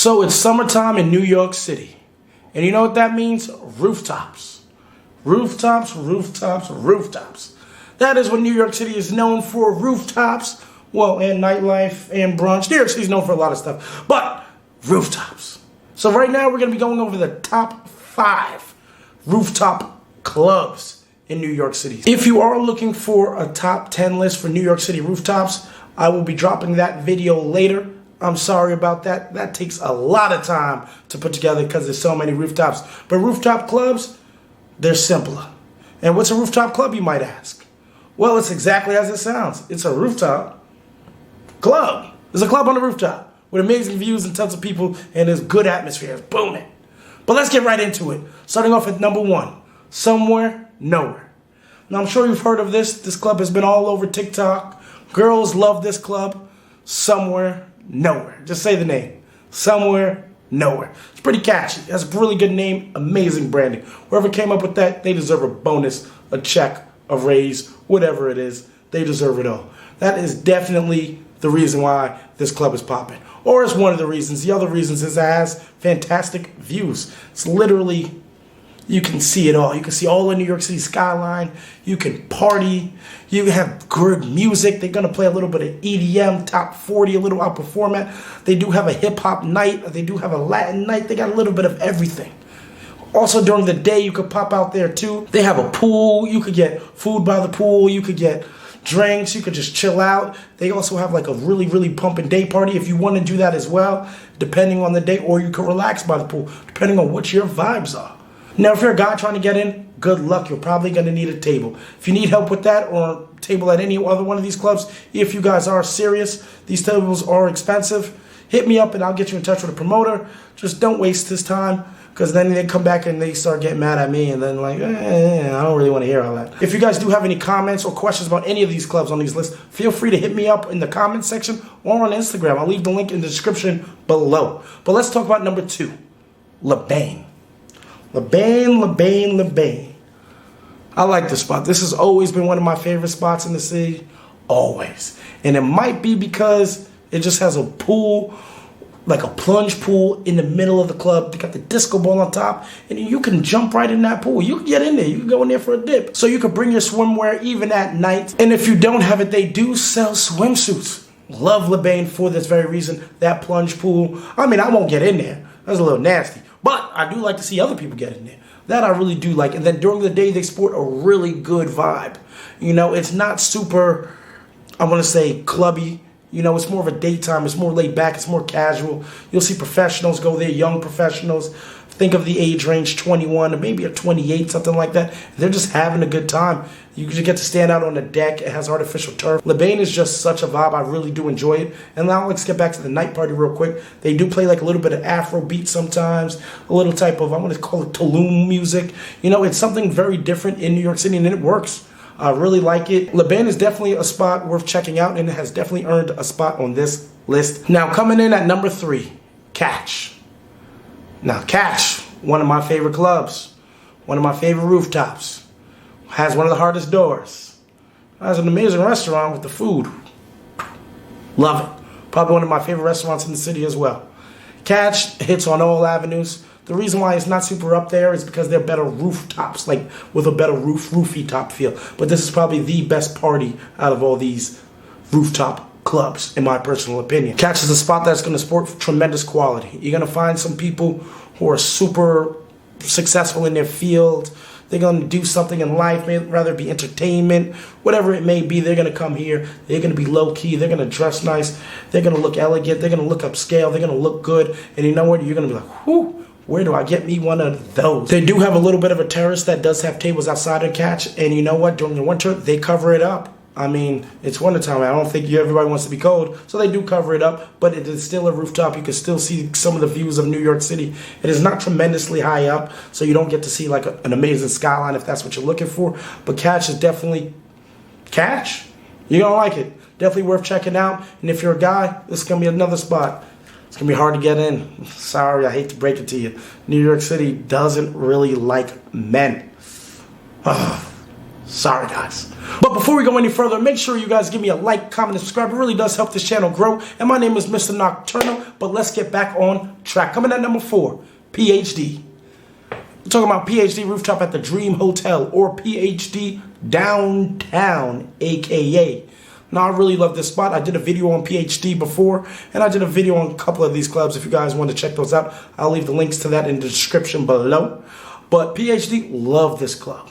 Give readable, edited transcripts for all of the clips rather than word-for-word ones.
So it's summertime in New York City. And you know what that means? Rooftops. Rooftops, rooftops, rooftops. That is what New York City is known for, rooftops. Well, and nightlife and brunch. New York City is known for a lot of stuff, but rooftops. So right now we're going to be going over the top 5 rooftop clubs in New York City. If you are looking for a top 10 list for New York City rooftops, I will be dropping that video later. I'm sorry about that. That takes a lot of time to put together because there's so many rooftops. But rooftop clubs, they're simpler. And what's a rooftop club, you might ask? Well, it's exactly as it sounds. It's a rooftop club. There's a club on the rooftop with amazing views and tons of people, and there's good atmosphere. It's booming. But let's get right into it. Starting off at number 1, Somewhere, Nowhere. Now, I'm sure you've heard of this. This club has been all over TikTok. Girls love this club. Somewhere, Nowhere. Just say the name. Somewhere, Nowhere. It's pretty catchy. It has a really good name. Amazing branding. Whoever came up with that, they deserve a bonus, a check, a raise, whatever it is. They deserve it all. That is definitely the reason why this club is popping. Or it's one of the reasons. The other reasons is it has fantastic views. It's literally, you can see it all. You can see all the New York City skyline. You can party. You have good music. They're going to play a little bit of EDM, top 40, a little out format. They do have a hip-hop night. They do have a Latin night. They got a little bit of everything. Also, during the day, you could pop out there, too. They have a pool. You could get food by the pool. You could get drinks. You could just chill out. They also have like a really, really pumping day party if you want to do that as well, depending on the day. Or you could relax by the pool, depending on what your vibes are. Now, if you're a guy trying to get in, good luck. You're probably going to need a table. If you need help with that, or a table at any other one of these clubs, if you guys are serious, these tables are expensive. Hit me up and I'll get you in touch with a promoter. Just don't waste this time, because then they come back and they start getting mad at me, and then like, I don't really want to hear all that. If you guys do have any comments or questions about any of these clubs on these lists, feel free to hit me up in the comments section or on Instagram. I'll leave the link in the description below. But let's talk about number 2, Lebanon. Lebanon. I like this spot. This has always been one of my favorite spots in the city. Always. And it might be because it just has a pool, like a plunge pool in the middle of the club. They got the disco ball on top, and you can jump right in that pool. You can get in there. You can go in there for a dip. So you can bring your swimwear even at night. And if you don't have it, they do sell swimsuits. Love Lebanon for this very reason. That plunge pool. I mean, I won't get in there. That's a little nasty. But I do like to see other people get in there. That I really do like. And then during the day, they sport a really good vibe. You know, it's not super, I want to say, clubby. You know, it's more of a daytime. It's more laid back. It's more casual. You'll see professionals go there, young professionals. Think of the age range 21 or maybe a 28, something like that. They're just having a good time. You just get to stand out on the deck. It has artificial turf. Lebanon is just such a vibe. I really do enjoy it. And now let's get back to the night party real quick. They do play like a little bit of Afro beat sometimes. A little type of, I want to call it Tulum music. You know, it's something very different in New York City, and it works. I really like it. Lebanon is definitely a spot worth checking out, and it has definitely earned a spot on this list. Now, coming in at number 3, Catch. Now, Catch, one of my favorite clubs, one of my favorite rooftops, has one of the hardest doors, has an amazing restaurant with the food. Love it. Probably one of my favorite restaurants in the city as well. Catch hits on all avenues. The reason why it's not super up there is because they're better rooftops, like with a better roofy top feel. But this is probably the best party out of all these rooftop clubs, in my personal opinion. Catch is a spot that's going to sport tremendous quality. You're going to find some people who are super successful in their field. They're going to do something in life, rather it be entertainment, whatever it may be. They're going to come here. They're going to be low-key. They're going to dress nice. They're going to look elegant. They're going to look upscale. They're going to look good. And you know what? You're going to be like, whoo, where do I get me one of those? They do have a little bit of a terrace that does have tables outside of Catch. And you know what? During the winter, they cover it up. I mean, it's wintertime. I don't think everybody wants to be cold, so they do cover it up, but it is still a rooftop. You can still see some of the views of New York City. It is not tremendously high up, so you don't get to see like an amazing skyline if that's what you're looking for, but Catch is definitely Catch. You're going to like it. Definitely worth checking out, and if you're a guy, this is going to be another spot. It's going to be hard to get in. Sorry, I hate to break it to you. New York City doesn't really like men. Sorry, guys. But before we go any further, make sure you guys give me a like, comment, and subscribe. It really does help this channel grow. And my name is Mr. Nocturnal, but let's get back on track. Coming at number 4, PhD. We're talking about PhD Rooftop at the Dream Hotel, or PhD Downtown, aka. Now, I really love this spot. I did a video on PhD before, and I did a video on a couple of these clubs. If you guys want to check those out, I'll leave the links to that in the description below. But PhD, love this club.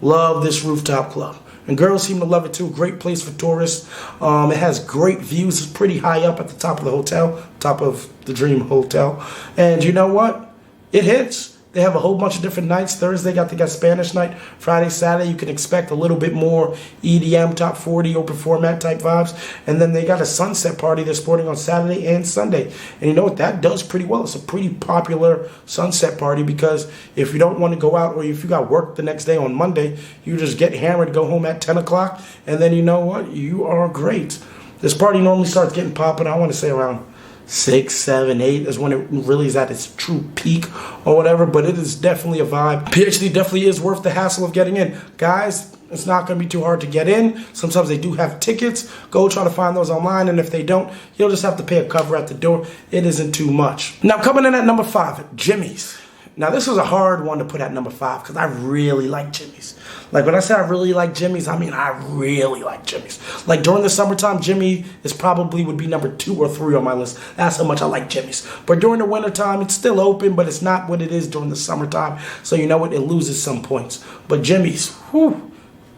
Love this rooftop club. And girls seem to love it too. Great place for tourists. It has great views. It's pretty high up at the top of the hotel, top of the Dream Hotel. And you know what? It hits. They have a whole bunch of different nights. Thursday, they got Spanish night. Friday, Saturday, you can expect a little bit more EDM, top 40, open format type vibes. And then they got a sunset party they're sporting on Saturday and Sunday. And you know what? That does pretty well. It's a pretty popular sunset party because if you don't want to go out or if you got work the next day on Monday, you just get hammered, go home at 10 o'clock. And then you know what? You are great. This party normally starts getting popping, I want to say around 6, 7, 8 is when it really is at its true peak or whatever, but it is definitely a vibe. PhD definitely is worth the hassle of getting in. Guys, it's not going to be too hard to get in. Sometimes they do have tickets. Go try to find those online, and if they don't, you'll just have to pay a cover at the door. It isn't too much. Now, coming in at number 5, Jimmy's. Now, this was a hard one to put at number 5 because I really like Jimmy's. Like, when I say I really like Jimmy's, I mean I really like Jimmy's. Like, during the summertime, Jimmy is probably would be number 2 or 3 on my list. That's how much I like Jimmy's. But during the wintertime, it's still open, but it's not what it is during the summertime. So, you know what? It loses some points. But Jimmy's, whew,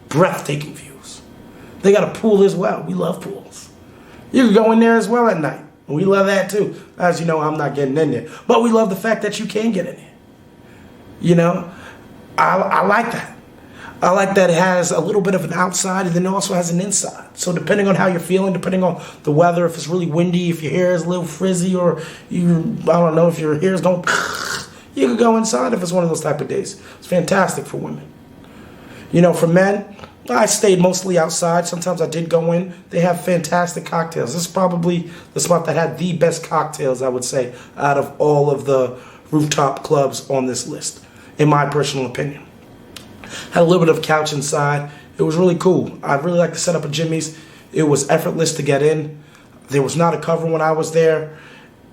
breathtaking views. They got a pool as well. We love pools. You can go in there as well at night. We love that, too. As you know, I'm not getting in there. But we love the fact that you can get in there. You know, I like that. I like that it has a little bit of an outside and then it also has an inside. So depending on how you're feeling, depending on the weather, if it's really windy, if your hair is a little frizzy or I don't know, if your hair is going, you can go inside if it's one of those type of days. It's fantastic for women. You know, for men, I stayed mostly outside. Sometimes I did go in. They have fantastic cocktails. This is probably the spot that had the best cocktails, I would say, out of all of the rooftop clubs on this list, in my personal opinion. Had a little bit of couch inside. It was really cool. I really like the setup of Jimmy's. It was effortless to get in. There was not a cover when I was there.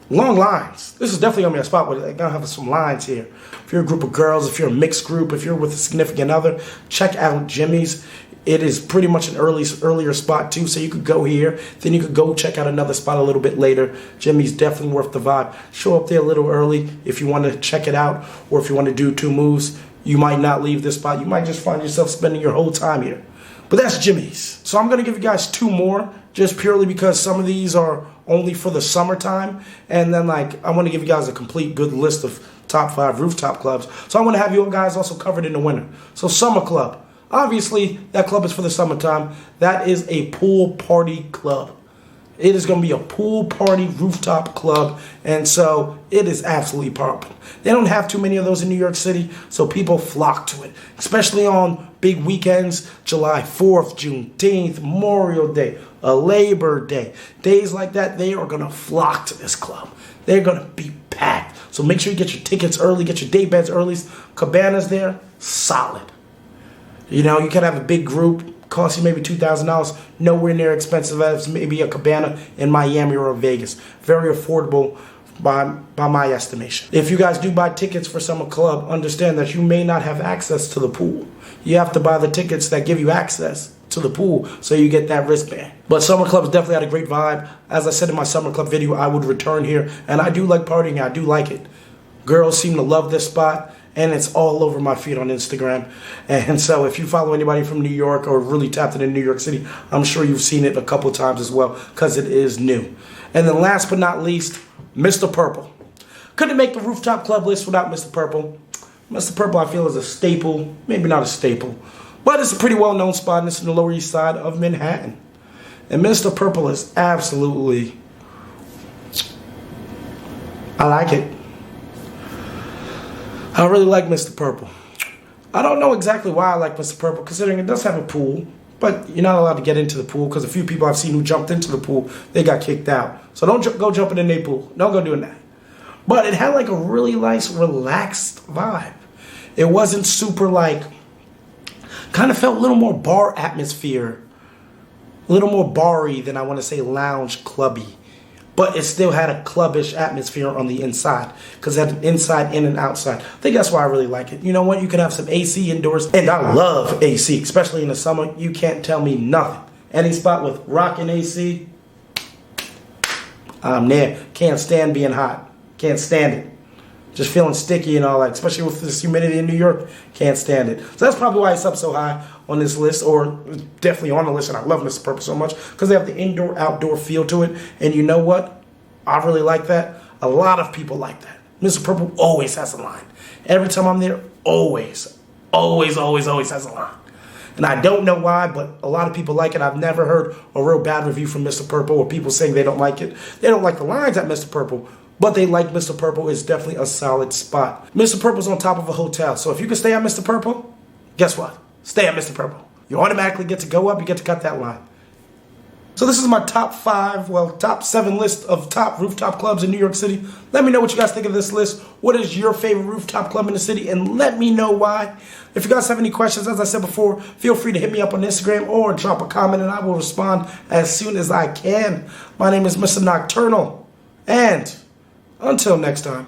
Long lines. This is definitely going to be a spot where they're going to have some lines here. If you're a group of girls, if you're a mixed group, if you're with a significant other, check out Jimmy's. It is pretty much an earlier spot too, so you could go here, then you could go check out another spot a little bit later. Jimmy's definitely worth the vibe. Show up there a little early if you want to check it out, or if you want to do 2 moves. You might not leave this spot. You might just find yourself spending your whole time here. But that's Jimmy's. So I'm going to give you guys 2 more, just purely because some of these are only for the summertime. And then, like, I want to give you guys a complete good list of top 5 rooftop clubs. So I want to have you guys also covered in the winter. So Summer Club. Obviously, that club is for the summertime. That is a pool party club. It is going to be a pool party rooftop club, and so it is absolutely popping. They don't have too many of those in New York City, so people flock to it, especially on big weekends, July 4th, Juneteenth, Memorial Day, a Labor Day. Days like that, they are going to flock to this club. They're going to be packed. So make sure you get your tickets early, get your day beds early. Cabanas there, solid. You know, you can have a big group, cost you maybe $2,000, nowhere near expensive as maybe a cabana in Miami or Vegas. Very affordable by my estimation. If you guys do buy tickets for Summer Club, understand that you may not have access to the pool. You have to buy the tickets that give you access to the pool so you get that wristband. But Summer Club's definitely had a great vibe. As I said in my Summer Club video, I would return here, and I do like partying. I do like it. Girls seem to love this spot. And it's all over my feed on Instagram. And so if you follow anybody from New York or really tapped into New York City, I'm sure you've seen it a couple times as well because it is new. And then last but not least, Mr. Purple. Couldn't make the rooftop club list without Mr. Purple. Mr. Purple, I feel, is a staple. Maybe not a staple, but it's a pretty well-known spot, and it's in the Lower East Side of Manhattan. And Mr. Purple is absolutely, I like it. I really like Mr. Purple. I don't know exactly why I like Mr. Purple, considering it does have a pool, but you're not allowed to get into the pool because a few people I've seen who jumped into the pool, they got kicked out. So don't go jumping in their pool. Don't go doing that. But it had like a really nice, relaxed vibe. It wasn't super like Kind of felt a little more bar atmosphere. A little more bar-y than I want to say lounge clubby. But it still had a clubbish atmosphere on the inside. Because it had an inside in and outside. I think that's why I really like it. You know what? You can have some AC indoors. And I love AC. Especially in the summer. You can't tell me nothing. Any spot with rocking AC, I'm there. Can't stand being hot. Can't stand it. Just feeling sticky and all that. Especially with this humidity in New York. Can't stand it. So that's probably why it's up so high on this list. Or definitely on the list. And I love Mr. Purple so much. Because they have the indoor-outdoor feel to it. And you know what? I really like that. A lot of people like that. Mr. Purple always has a line. Every time I'm there, always has a line. And I don't know why, but a lot of people like it. I've never heard a real bad review from Mr. Purple or people saying they don't like it. They don't like the lines at Mr. Purple, but they like Mr. Purple. It's definitely a solid spot. Mr. Purple's on top of a hotel, so if you can stay at Mr. Purple, guess what? Stay at Mr. Purple. You automatically get to go up, you get to cut that line. So this is my top 7 list of top rooftop clubs in New York City. Let me know what you guys think of this list. What is your favorite rooftop club in the city? And let me know why. If you guys have any questions, as I said before, feel free to hit me up on Instagram or drop a comment and I will respond as soon as I can. My name is Mr. Nocturnal. And until next time.